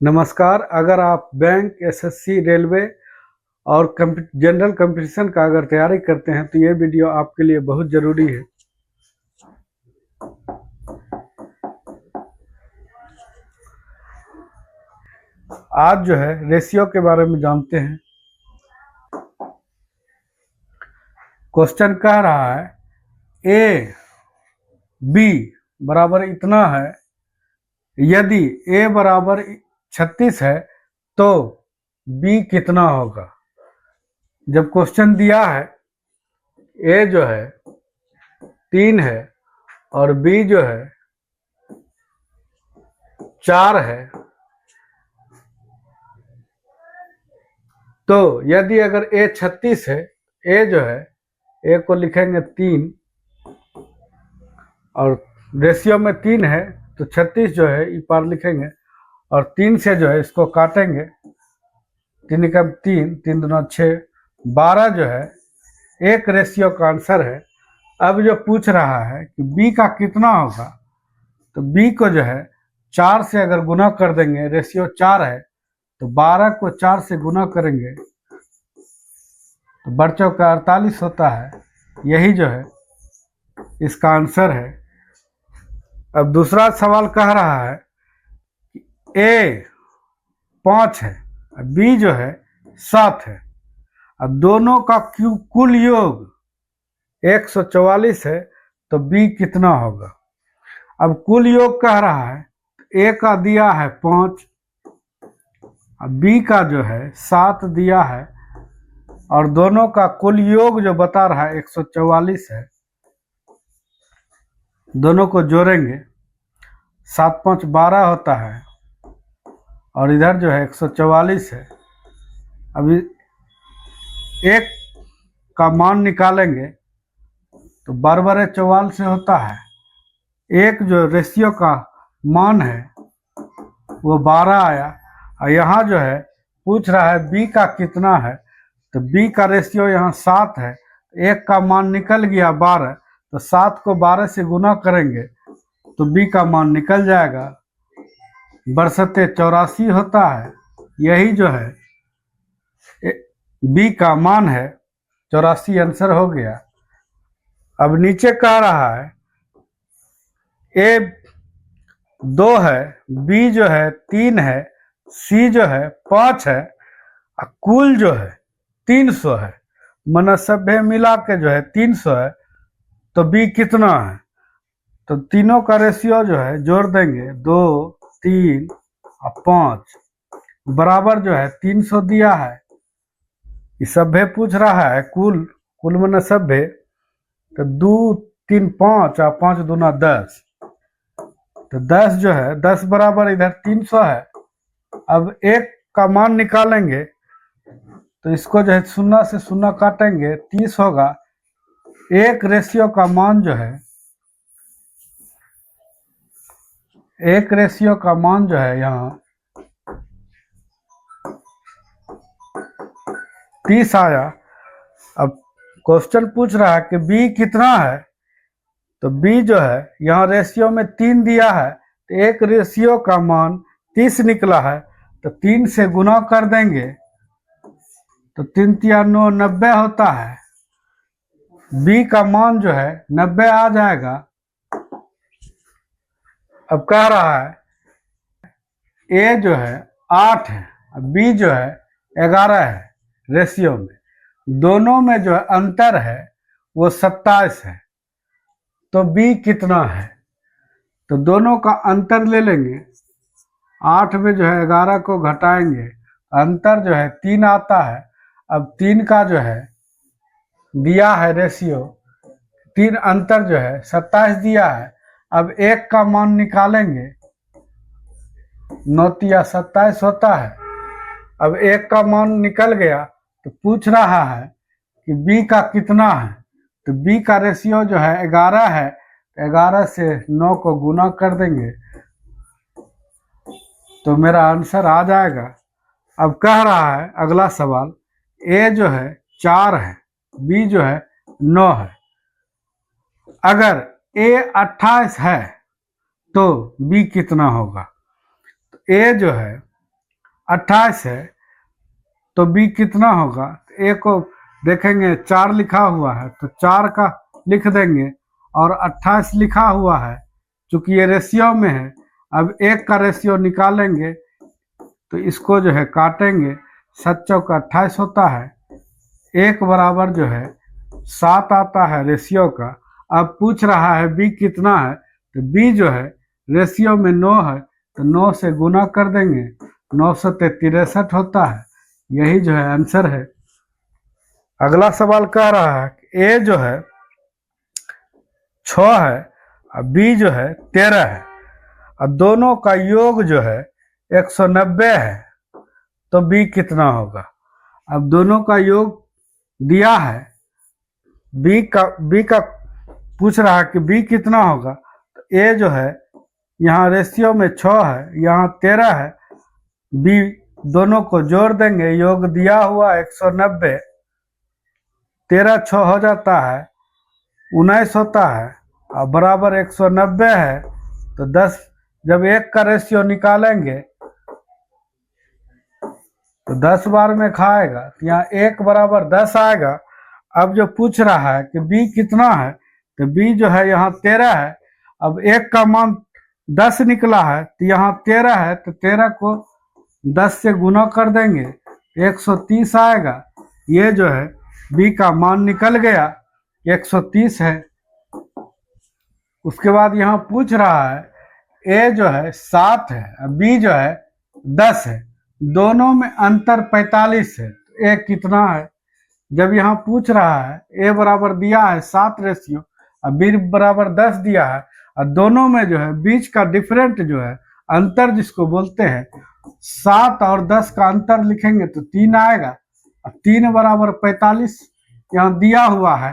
नमस्कार। अगर आप बैंक, एसएससी, रेलवे और जनरल कंपटीशन का अगर तैयारी करते हैं तो ये वीडियो आपके लिए बहुत ज़रूरी है। आज जो है रेशियो के बारे में जानते हैं। क्वेश्चन कह रहा है ए बी बराबर इतना है, यदि ए बराबर 36 है तो बी कितना होगा। जब क्वेश्चन दिया है ए जो है 3 है और बी जो है 4 है, तो यदि अगर ए 36 है, ए जो है ए को लिखेंगे 3 और रेशियो में 3 है तो 36 जो है ई पार लिखेंगे और 3 से जो है इसको काटेंगे। 3 का 3, 3 दूना 6, 12 जो है एक रेशियो का आंसर है। अब जो पूछ रहा है कि बी का कितना होगा, तो बी को जो है 4 से अगर गुना कर देंगे, रेशियो 4 है तो 12 को 4 से गुना करेंगे तो बच्चों का 48 होता है। यही जो है इसका आंसर है। अब दूसरा सवाल कह रहा है कि ए 5 है, बी जो है 7 है, अब दोनों का कुल योग 144 है तो बी कितना होगा। अब कुल योग कह रहा है, ए का दिया है 5, अब बी का जो है 7 दिया है और दोनों का कुल योग जो बता रहा है 144 है। दोनों को जोड़ेंगे, 7 5 12 होता है और इधर जो है 144 है। अभी एक का मान निकालेंगे तो 12 44 से होता है। एक जो रेशियो का मान है वो 12 आया और यहाँ जो है पूछ रहा है बी का कितना है, तो बी का रेशियो यहाँ 7 है, एक का मान निकल गया 12, तो 7 को 12 से गुना करेंगे तो बी का मान निकल जाएगा, बरसते 84 होता है। यही जो है बी का मान है, 84 आंसर हो गया। अब नीचे कह रहा है ए 2 है, बी जो है 3 है, सी जो है 5 है और कुल जो है 300 है, मन सभ्य मिला के जो है 300 है, तो बी कितना है। तो तीनों का रेशियो जो है जोड़ देंगे, 2 3 और 5 बराबर जो है 300 दिया है। सभ्य पूछ रहा है कुल मन सभ्य, तो 2 3 5 और 5 दूना 10, तो 10 जो है 10 बराबर इधर 300 है। अब एक का मान निकालेंगे तो इसको जो है 0 से 0 काटेंगे, 30 होगा। एक रेशियो का मान जो है, एक रेशियो का मान जो है यहाँ 30 आया। अब क्वेश्चन पूछ रहा है कि बी कितना है, तो बी जो है यहाँ रेशियो में 3 दिया है तो एक रेशियो का मान 30 निकला है, तो 3 से गुना कर देंगे तो 3 3 9 90 होता है। बी का मान जो है 90 आ जाएगा। अब कह रहा है ए जो है 8 है, बी जो है 11 है, रेशियो में दोनों में जो है अंतर है वो 27 है, तो बी कितना है। तो दोनों का अंतर ले लेंगे, 8 में जो है 11 को घटाएंगे, अंतर जो है 3 आता है। अब 3 का जो है दिया है रेशियो, 3 अंतर जो है 27 दिया है। अब एक का मान निकालेंगे, 9 तिया 27 होता है। अब एक का मान निकल गया तो पूछ रहा है कि बी का कितना है, तो बी का रेशियो जो है 11 है, तो 11 से 9 को गुना कर देंगे तो मेरा आंसर आ जाएगा। अब कह रहा है अगला सवाल, ए जो है 4 है, बी जो है 9 है, अगर ए 28 है तो बी कितना होगा। तो ए जो है 28 है तो बी कितना होगा। ए को देखेंगे 4 लिखा हुआ है तो 4 का लिख देंगे और 28 लिखा हुआ है, चूंकि ये रेशियो में है। अब 1 का रेशियो निकालेंगे तो इसको जो है काटेंगे, 7 चौका 28 होता है। 1 बराबर जो है 7 आता है रेशियो का। अब पूछ रहा है बी कितना है, तो बी जो है रेशियो में 9 है तो 9 से गुना कर देंगे, 9 से 63 होता है। यही जो है आंसर है। अगला सवाल कह रहा है कि ए जो है 6 है और बी जो है 13 है और दोनों का योग जो है 190 है, तो बी कितना होगा। अब दोनों का योग दिया है, बी का पूछ रहा है कि बी कितना होगा। तो ए जो है यहाँ रेशियो में 6 है, यहाँ 13 है, बी दोनों को जोड़ देंगे, योग दिया हुआ 190, 13 6 हो जाता है 19 होता है और बराबर 190 है। तो 10 जब 1 का रेशियो निकालेंगे तो 10 बार में खाएगा, तो यहाँ 1 बराबर 10 आएगा। अब जो पूछ रहा है कि बी कितना है, तो बी जो है यहाँ 13 है। अब 1 का मान 10 निकला है तो यहाँ 13 है, तो 13 को 10 से गुना कर देंगे, 130 आएगा। ये जो है बी का मान निकल गया, 130 है। उसके बाद यहाँ पूछ रहा है ए जो है 7 है, बी जो है 10 है, दोनों में अंतर 45 है, तो ए कितना है। जब यहाँ पूछ रहा है ए बराबर दिया है 7 रेशियो और बी बराबर 10 दिया है और दोनों में जो है बीच का डिफरेंट जो है अंतर जिसको बोलते हैं, 7 और 10 का अंतर लिखेंगे तो 3 आएगा और 3 बराबर 45 यहाँ दिया हुआ है।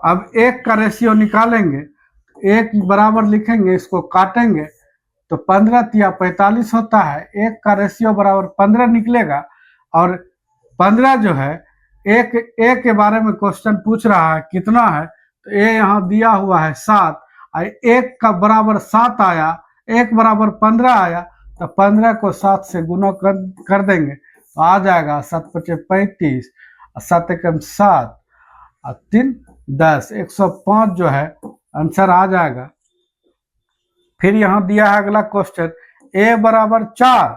अब 1 का रेशियो निकालेंगे, 1 बराबर लिखेंगे, इसको काटेंगे तो 15 तिया 45 होता है। 1 का रेशियो बराबर 15 निकलेगा और 15 जो है एक के बारे में क्वेश्चन पूछ रहा है कितना है, तो ए यहाँ दिया हुआ है 7 और 1 का बराबर 7 आया, 1 बराबर 15 आया, तो 15 को 7 से गुना कर देंगे तो आ जाएगा 7 पचे 35 और 7 एकम 7 और 3 10, 105 जो है आंसर आ जाएगा। फिर यहाँ दिया है अगला क्वेश्चन, ए बराबर 4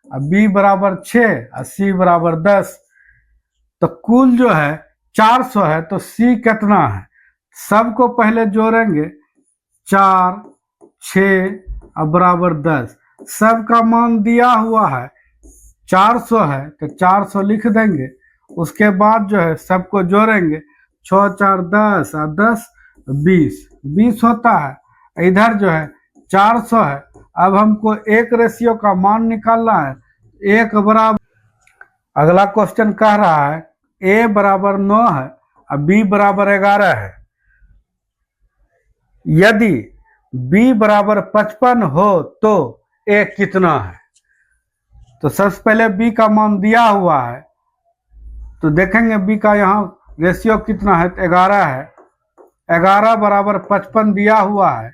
और बी बराबर 6 और सी बराबर 10, तो कुल जो है 400 है, तो सी कितना है। सबको पहले जोड़ेंगे, 4 6 और बराबर 10, सबका मान दिया हुआ है 400 है तो 400 लिख देंगे। उसके बाद जो है सबको जोड़ेंगे, 6 4 10 और 10 20 होता है। इधर जो है 400 है। अब हमको 1 रेशियो का मान निकालना है, 1 बराबर। अगला क्वेश्चन कह रहा है ए बराबर 9 है और बी बराबर 11 है, यदि बी बराबर 55 हो तो ए कितना है। तो सबसे पहले बी का मान दिया हुआ है, तो देखेंगे बी का यहाँ रेशियो कितना है, 11 है, 11 बराबर 55 दिया हुआ है,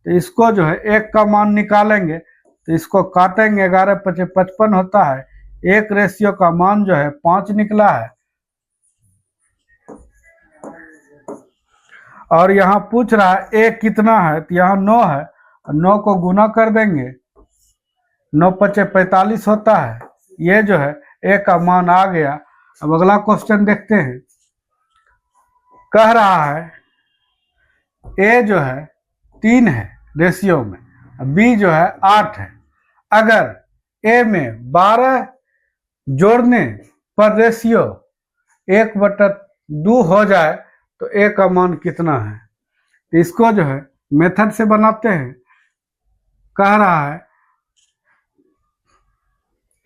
तो इसको जो है 1 का मान निकालेंगे तो इसको काटेंगे, 11 पचे 55 होता है। 1 रेशियो का मान जो है 5 निकला है। और यहाँ पूछ रहा है ए कितना है, तो यहाँ 9 है, 9 को गुना कर देंगे, 9 पचे 45 होता है। ये जो है ए का मान आ गया। अब अगला क्वेश्चन देखते हैं। कह रहा है ए जो है 3 है रेशियो में, बी जो है 8 है, अगर ए में 12 जोड़ने पर रेशियो 1/2 हो जाए तो ए का मान कितना है। तो इसको जो है मेथड से बनाते हैं। कह रहा है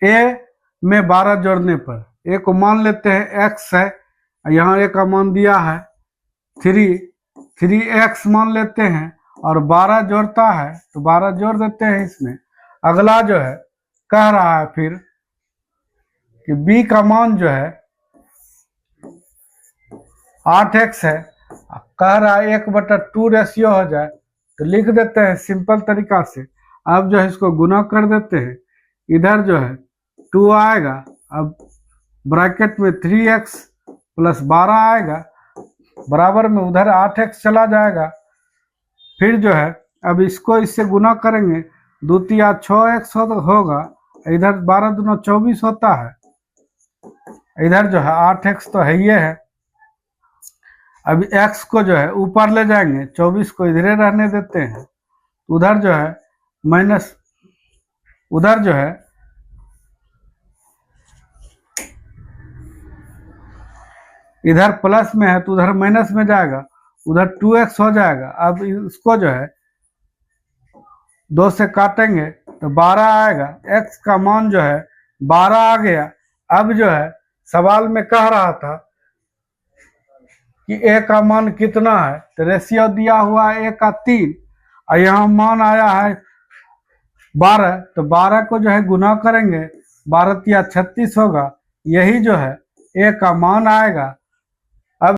ए में 12 जोड़ने पर, ए को मान लेते हैं x है, यहाँ ए का मान दिया है 3x मान लेते हैं और 12 जोड़ता है तो 12 जोड़ देते हैं इसमें। अगला जो है कह रहा है फिर कि b का मान जो है 8x है, कह रहा है 1/2 रेशियो हो जाए तो लिख देते हैं सिंपल तरीका से। अब जो है इसको गुना कर देते हैं, इधर जो है 2 आएगा। अब ब्रैकेट में 3x प्लस 12 आएगा, बराबर में उधर 8x चला जाएगा। फिर जो है अब इसको इससे गुना करेंगे, 2 तिया 6x होगा, इधर 12 दूना 24 होता है, इधर जो है 8x तो है ही है। अब x को जो है ऊपर ले जाएंगे, 24 को इधरे रहने देते हैं, उधर जो है माइनस, उधर जो है इधर प्लस में है तो उधर माइनस में जाएगा, उधर 2x हो जाएगा। अब इसको जो है 2 से काटेंगे तो 12 आएगा, x का मान जो है 12 आ गया। अब जो है सवाल में कह रहा था कि a का मान कितना है, तो रेशियो दिया हुआ है a का 3 और यहाँ मान आया है 12, तो 12 को जो है गुना करेंगे, 12 तिया 36 होगा, यही जो है a का मान आएगा।